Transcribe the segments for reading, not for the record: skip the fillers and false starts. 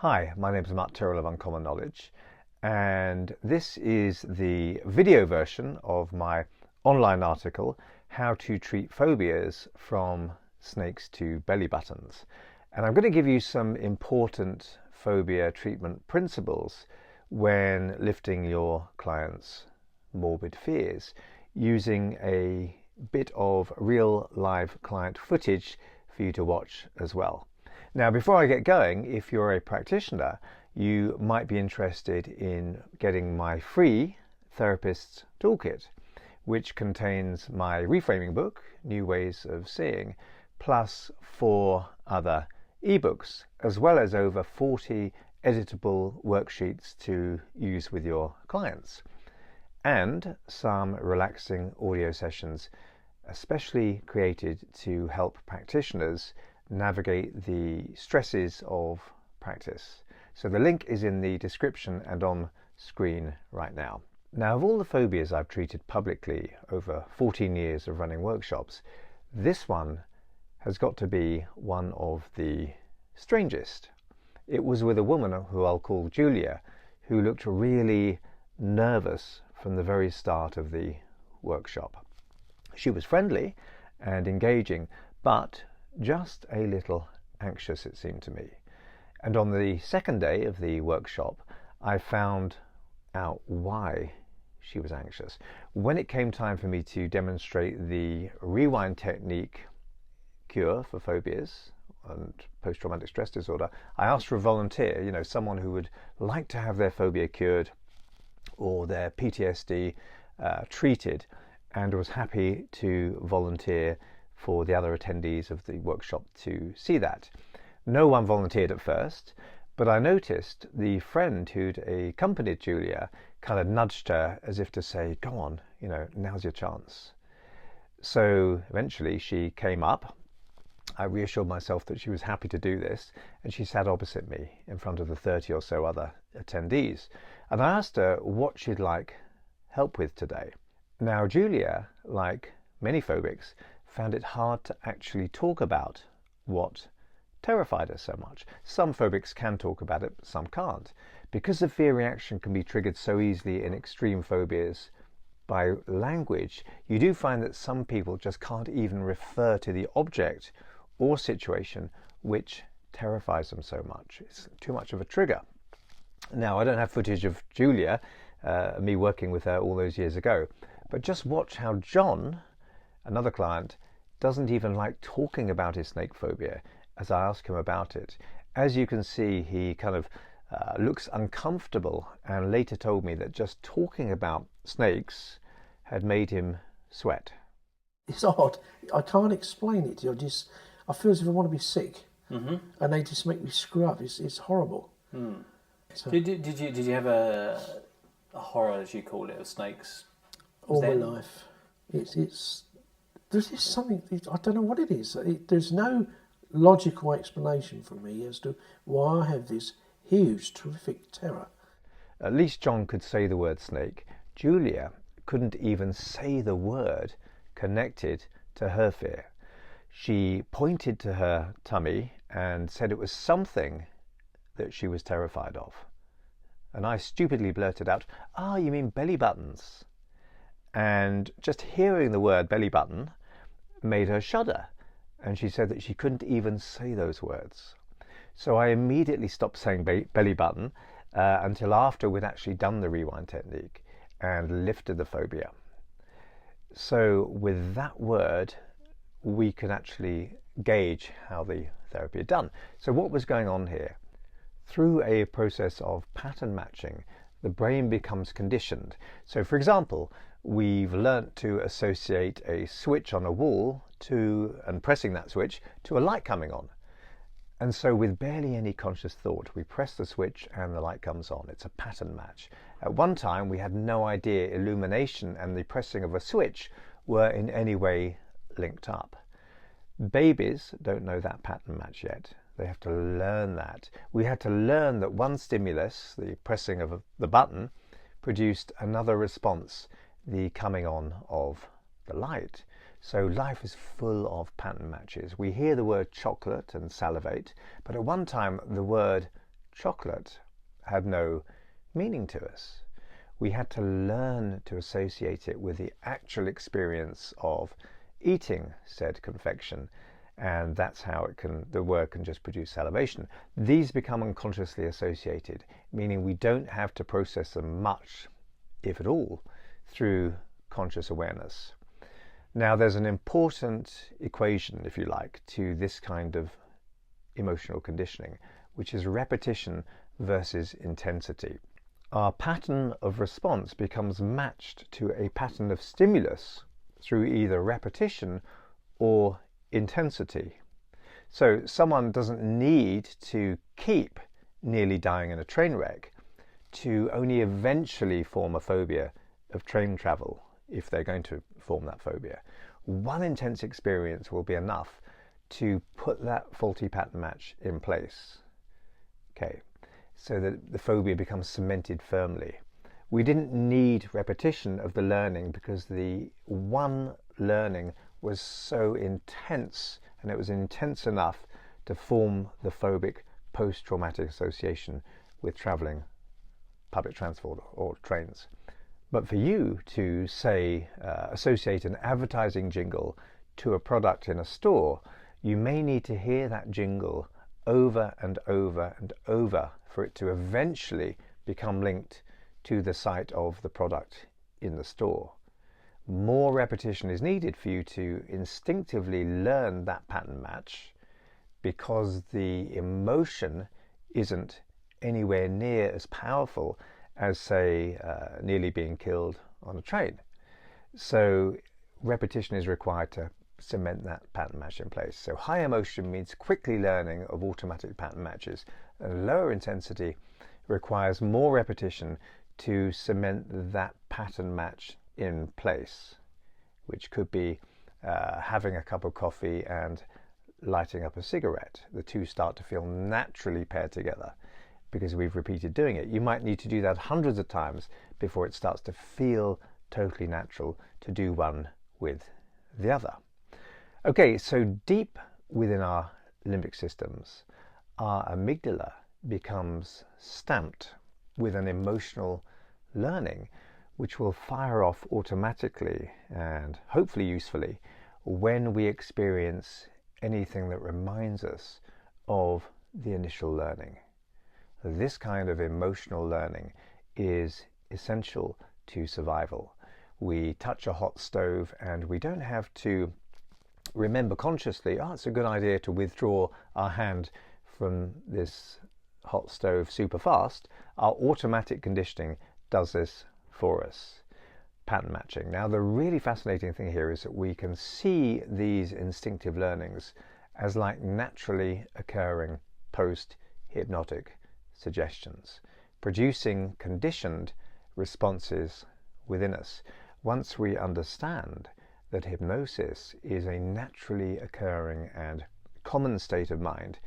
Hi, my name is Matt Tyrrell of Uncommon Knowledge, and this is the video version of my online article, How to Treat Phobias from Snakes to Belly Buttons. And I'm going to give you some important phobia treatment principles when lifting your clients' morbid fears, using a bit of real live client footage for you to watch as well. Now, before I get going, if you're a practitioner, you might be interested in getting my free Therapist's Toolkit, which contains my reframing book, New Ways of Seeing, plus 4 other ebooks, as well as over 40 editable worksheets to use with your clients, and some relaxing audio sessions, especially created to help practitioners navigate the stresses of practice. So the link is in the description and on screen right now. Now, of all the phobias I've treated publicly over 14 years of running workshops, this one has got to be one of the strangest. It was with a woman who I'll call Julia, who looked really nervous from the very start of the workshop. She was friendly and engaging, but just a little anxious, it seemed to me. And on the second day of the workshop, I found out why she was anxious. When it came time for me to demonstrate the rewind technique cure for phobias and post-traumatic stress disorder, I asked for a volunteer, someone who would like to have their phobia cured or their PTSD treated, and was happy to volunteer for the other attendees of the workshop to see that. No one volunteered at first, but I noticed the friend who'd accompanied Julia kind of nudged her as if to say, go on, now's your chance. So eventually she came up. I reassured myself that she was happy to do this, and she sat opposite me in front of the 30 or so other attendees. And I asked her what she'd like help with today. Now, Julia, like many phobics, found it hard to actually talk about what terrified her so much. Some phobics can talk about it, but some can't. Because the fear reaction can be triggered so easily in extreme phobias by language, you do find that some people just can't even refer to the object or situation which terrifies them so much. It's too much of a trigger. Now, I don't have footage of Julia, me working with her all those years ago, but just watch how John, another client, doesn't even like talking about his snake phobia as I ask him about it. As you can see, he kind of looks uncomfortable, and later told me that just talking about snakes had made him sweat. It's odd. I can't explain it. I feel as if I want to be sick, and they just make me screw up. It's horrible. So, did you have a horror, as you call it, of snakes? All my life. There's just something, I don't know what it is. There's no logical explanation for me as to why I have this huge, terrific terror. At least John could say the word snake. Julia couldn't even say the word connected to her fear. She pointed to her tummy and said it was something that she was terrified of. And I stupidly blurted out, you mean belly buttons? And just hearing the word belly button made her shudder, and she said that she couldn't even say those words. So I immediately stopped saying belly button until after we'd actually done the rewind technique and lifted the phobia. So with that word, we can actually gauge how the therapy had done. So what was going on here? Through a process of pattern matching, the brain becomes conditioned. So for example, we've learnt to associate a switch on a wall and pressing that switch to a light coming on. And so with barely any conscious thought, we press the switch and the light comes on. It's a pattern match. At one time, we had no idea illumination and the pressing of a switch were in any way linked up. Babies don't know that pattern match yet. They have to learn that. We had to learn that one stimulus, the pressing of the button, produced another response, the coming on of the light. So life is full of pattern matches. We hear the word chocolate and salivate, but at one time the word chocolate had no meaning to us. We had to learn to associate it with the actual experience of eating said confection, and that's how the word can just produce salivation. These become unconsciously associated, meaning we don't have to process them much, if at all, through conscious awareness. Now, there's an important equation, if you like, to this kind of emotional conditioning, which is repetition versus intensity. Our pattern of response becomes matched to a pattern of stimulus through either repetition or intensity. So someone doesn't need to keep nearly dying in a train wreck to only eventually form a phobia of train travel, if they're going to form that phobia. One intense experience will be enough to put that faulty pattern match in place. Okay, so that the phobia becomes cemented firmly. We didn't need repetition of the learning because the one learning was so intense, and it was intense enough to form the phobic post-traumatic association with travelling public transport or trains. But for you to, say, associate an advertising jingle to a product in a store, you may need to hear that jingle over and over and over for it to eventually become linked to the sight of the product in the store. More repetition is needed for you to instinctively learn that pattern match, because the emotion isn't anywhere near as powerful as, say, nearly being killed on a train. So repetition is required to cement that pattern match in place. So high emotion means quickly learning of automatic pattern matches, and lower intensity requires more repetition to cement that pattern match in place, which could be having a cup of coffee and lighting up a cigarette. The two start to feel naturally paired together because we've repeated doing it. You might need to do that hundreds of times before it starts to feel totally natural to do one with the other. Okay, so deep within our limbic systems, our amygdala becomes stamped with an emotional learning which will fire off automatically and hopefully usefully when we experience anything that reminds us of the initial learning. This kind of emotional learning is essential to survival. We touch a hot stove and we don't have to remember consciously, it's a good idea to withdraw our hand from this hot stove super fast. Our automatic conditioning does this for us. Pattern matching. Now, the really fascinating thing here is that we can see these instinctive learnings as like naturally occurring post-hypnotic suggestions, producing conditioned responses within us. Once we understand that hypnosis is a naturally occurring and common state of mind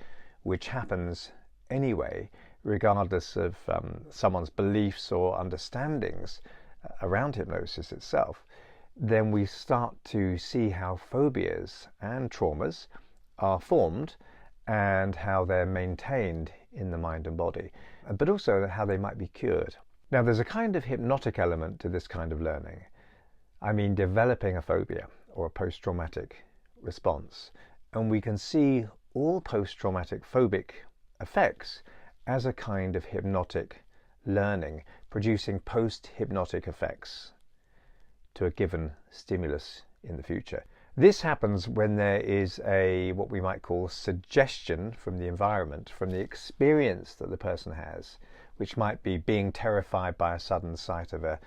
which happens anyway, regardless of someone's beliefs or understandings around hypnosis itself, then we start to see how phobias and traumas are formed and how they're maintained in the mind and body, but also how they might be cured. Now, there's a kind of hypnotic element to this kind of learning. I mean, developing a phobia or a post-traumatic response, and we can see all post-traumatic phobic effects as a kind of hypnotic learning, producing post-hypnotic effects to a given stimulus in the future. This happens when there is what we might call suggestion from the environment, from the experience that the person has, which might be being terrified by a sudden sight of a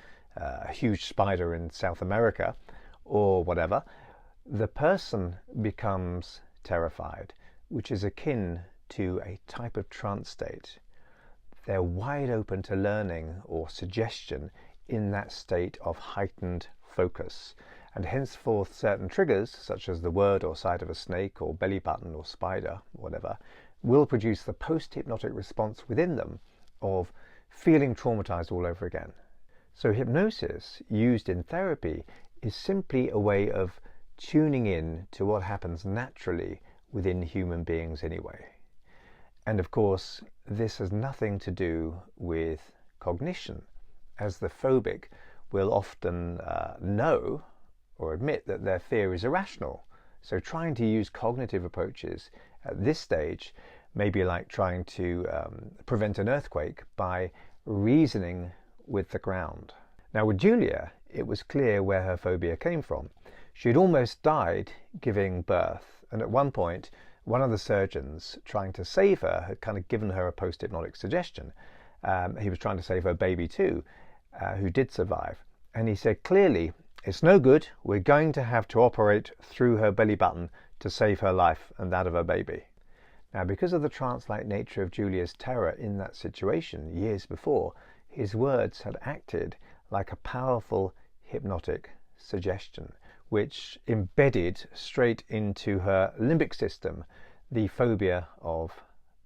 huge spider in South America or whatever. The person becomes terrified, which is akin to a type of trance state. They're wide open to learning or suggestion in that state of heightened focus, and henceforth certain triggers, such as the word or sight of a snake or belly button or spider, whatever, will produce the post-hypnotic response within them of feeling traumatized all over again. So hypnosis, used in therapy, is simply a way of tuning in to what happens naturally within human beings anyway. And of course, this has nothing to do with cognition, as the phobic will often know or admit that their fear is irrational. So trying to use cognitive approaches at this stage may be like trying to prevent an earthquake by reasoning with the ground. Now with Julia, it was clear where her phobia came from. She'd almost died giving birth, and at one point, one of the surgeons trying to save her had kind of given her a post-hypnotic suggestion. He was trying to save her baby too, who did survive. And he said, clearly, it's no good. We're going to have to operate through her belly button to save her life and that of her baby. Now, because of the trance-like nature of Julia's terror in that situation years before, his words had acted like a powerful hypnotic suggestion, which embedded straight into her limbic system the phobia of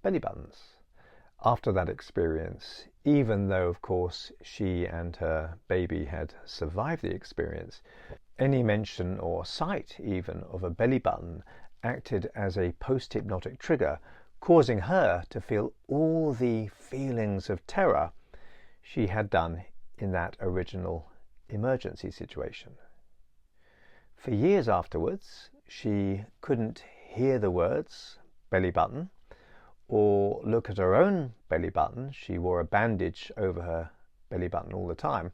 belly buttons. After that experience, even though of course she and her baby had survived the experience, any mention or sight even of a belly button acted as a post-hypnotic trigger, causing her to feel all the feelings of terror she had done in that original emergency situation. For years afterwards, she couldn't hear the words belly button or look at her own belly button. She wore a bandage over her belly button all the time,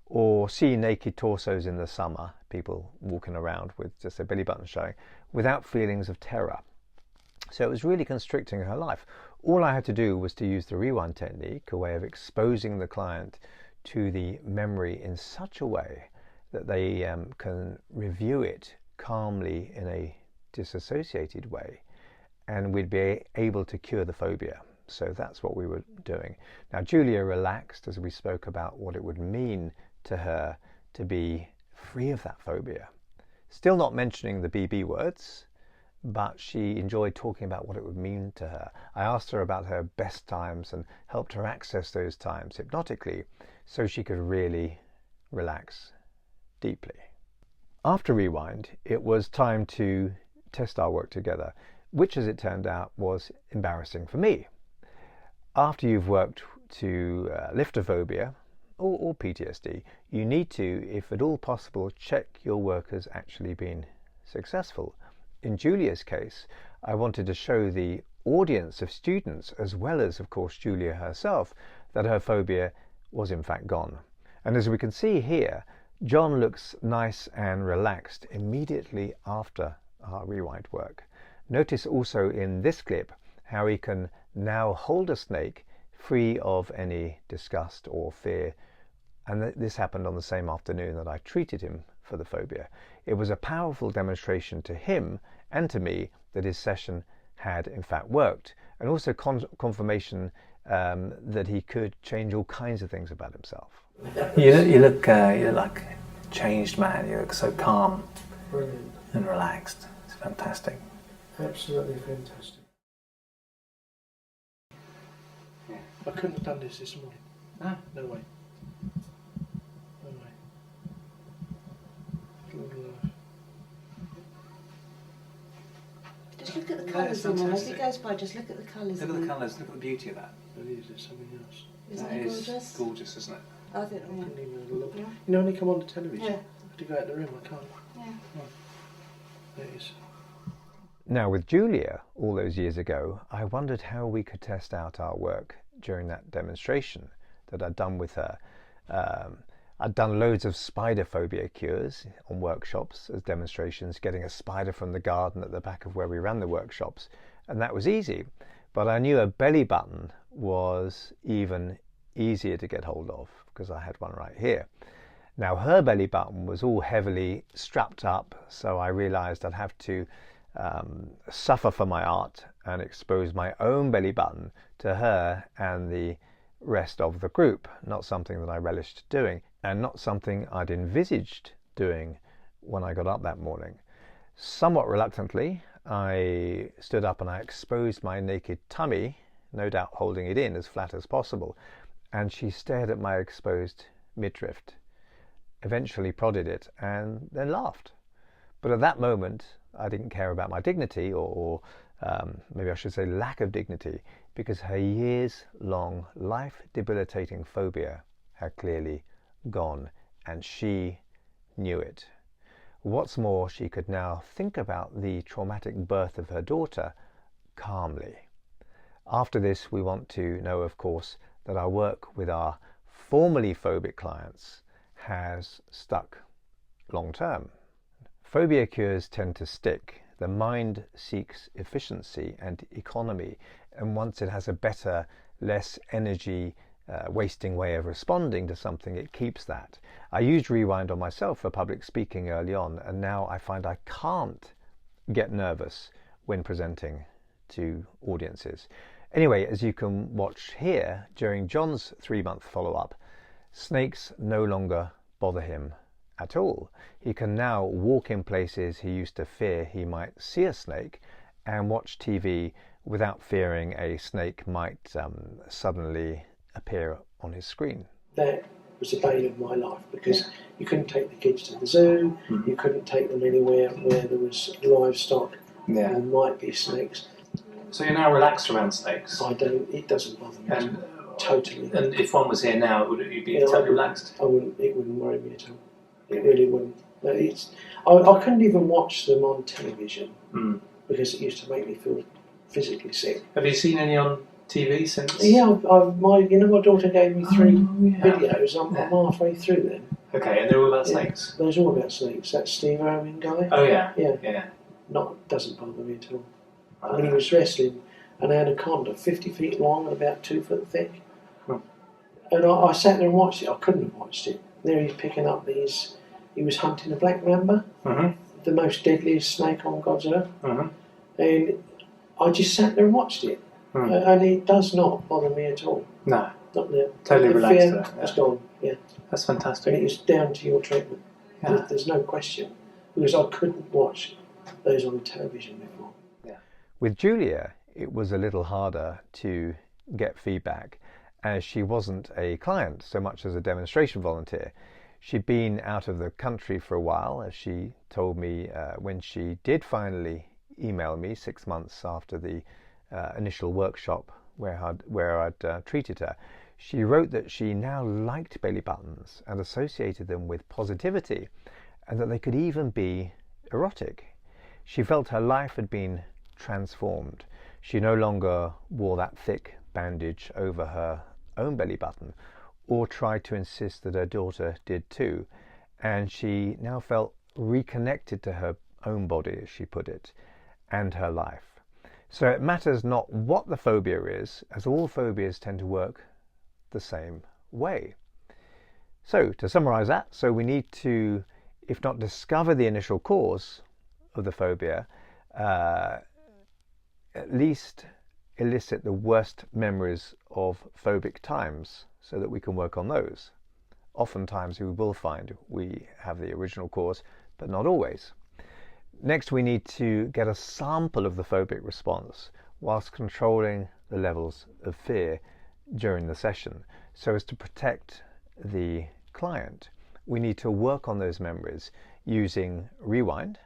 or see naked torsos in the summer, people walking around with just their belly button showing, without feelings of terror. So it was really constricting her life. All I had to do was to use the rewind technique, a way of exposing the client to the memory in such a way that they can review it calmly in a disassociated way, and we'd be able to cure the phobia. So that's what we were doing. Now Julia relaxed as we spoke about what it would mean to her to be free of that phobia. Still not mentioning the BB words, but she enjoyed talking about what it would mean to her. I asked her about her best times and helped her access those times hypnotically so she could really relax deeply. After Rewind, it was time to test our work together, which, as it turned out, was embarrassing for me. After you've worked to lift a phobia or PTSD, you need to, if at all possible, check your work has actually been successful. In Julia's case, I wanted to show the audience of students, as well as, of course, Julia herself, that her phobia was in fact gone. And as we can see here, John looks nice and relaxed immediately after our rewind work. Notice also in this clip how he can now hold a snake free of any disgust or fear. And this happened on the same afternoon that I treated him for the phobia. It was a powerful demonstration to him and to me that his session had in fact worked, and also confirmation that he could change all kinds of things about himself. You look like a changed man. You look so calm. Brilliant. And relaxed. It's fantastic. Absolutely fantastic. Yeah. I couldn't have done this morning. No way. No way. Just look at the colours in them. As it goes by, just look at the colours. Look at the colours. Look at the beauty of that. It is, there's something else. Isn't That it is gorgeous? gorgeous, isn't it? I think, I couldn't even look. yeah. You know when they come on the television? Yeah. I have to go out the room, I can't. Yeah. There it is. Now with Julia, all those years ago, I wondered how we could test out our work during that demonstration that I'd done with her. I'd done loads of spider phobia cures on workshops as demonstrations, getting a spider from the garden at the back of where we ran the workshops, and that was easy. But I knew a belly button was even easier to get hold of because I had one right here. Now her belly button was all heavily strapped up, so I realized I'd have to suffer for my art and expose my own belly button to her and the rest of the group. Not something that I relished doing, and not something I'd envisaged doing when I got up that morning. Somewhat reluctantly, I stood up and I exposed my naked tummy, no doubt holding it in as flat as possible, and she stared at my exposed midriff, eventually prodded it, and then laughed. But at that moment, I didn't care about my dignity or maybe I should say lack of dignity, because her years-long life-debilitating phobia had clearly gone, and she knew it. What's more, she could now think about the traumatic birth of her daughter calmly. After this, we want to know, of course, that our work with our formerly phobic clients has stuck long term. Phobia cures tend to stick. The mind seeks efficiency and economy, and once it has a better, less energy wasting way of responding to something, it keeps that. I used Rewind on myself for public speaking early on, and now I find I can't get nervous when presenting to audiences. Anyway, as you can watch here, during John's 3-month follow-up, snakes no longer bother him at all. He can now walk in places he used to fear he might see a snake, and watch TV without fearing a snake might suddenly appear on his screen. That was the bane of my life, because you couldn't take the kids to the zoo, you couldn't take them anywhere where there was livestock, there might be snakes. So you're now relaxed around snakes? It doesn't bother me totally. And if one was here now, would you be totally relaxed? It wouldn't worry me at all. It really wouldn't. I couldn't even watch them on television because it used to make me feel physically sick. Have you seen any on TV since? Yeah, my daughter gave me 3 videos. I'm halfway through them. Okay, and they're all about snakes? They're all about snakes. That Steve Irwin guy. Oh yeah. Yeah. Doesn't bother me at all. I mean, he was wrestling an anaconda 50 feet long and about 2 foot thick. And I sat there and watched it. I couldn't have watched it. There he's picking up he was hunting a black mamba, the most deadliest snake on God's earth. And I just sat there and watched it. And it does not bother me at all. No. Not there. Totally relaxed. Fear has gone, That's fantastic. And it is down to your treatment. Yeah. There's no question. Because I couldn't watch those on television before. With Julia, it was a little harder to get feedback, as she wasn't a client so much as a demonstration volunteer. She'd been out of the country for a while, as she told me when she did finally email me 6 months after the initial workshop where I'd treated her. She wrote that she now liked belly buttons and associated them with positivity, and that they could even be erotic. She felt her life had been transformed. She no longer wore that thick bandage over her own belly button, or tried to insist that her daughter did too, and she now felt reconnected to her own body, as she put it, and her life. So it matters not what the phobia is, as all phobias tend to work the same way. So to summarize that, we need to, if not discover the initial cause of the phobia, at least elicit the worst memories of phobic times so that we can work on those. Oftentimes we will find we have the original cause, but not always. Next, we need to get a sample of the phobic response whilst controlling the levels of fear during the session so as to protect the client. We need to work on those memories using Rewind.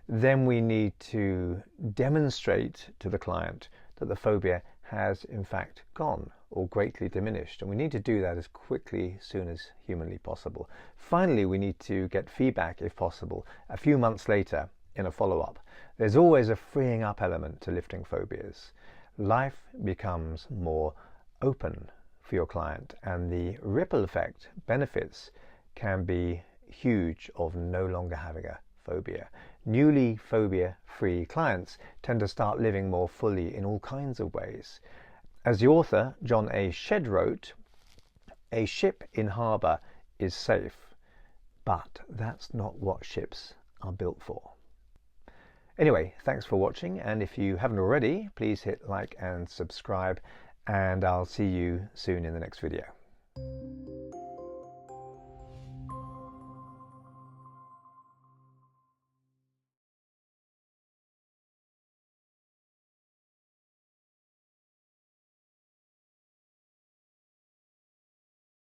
Then we need to demonstrate to the client that the phobia has in fact gone or greatly diminished, and we need to do that as quickly soon as humanly possible. Finally, we need to get feedback, if possible, a few months later in a follow-up. There's always a freeing up element to lifting phobias. Life becomes more open for your client, and the ripple effect benefits can be huge of no longer having a phobia. Newly phobia-free clients tend to start living more fully in all kinds of ways. As the author, John A. Shedd, wrote, "A ship in harbour is safe, but that's not what ships are built for." Anyway, thanks for watching, and if you haven't already, please hit like and subscribe, and I'll see you soon in the next video.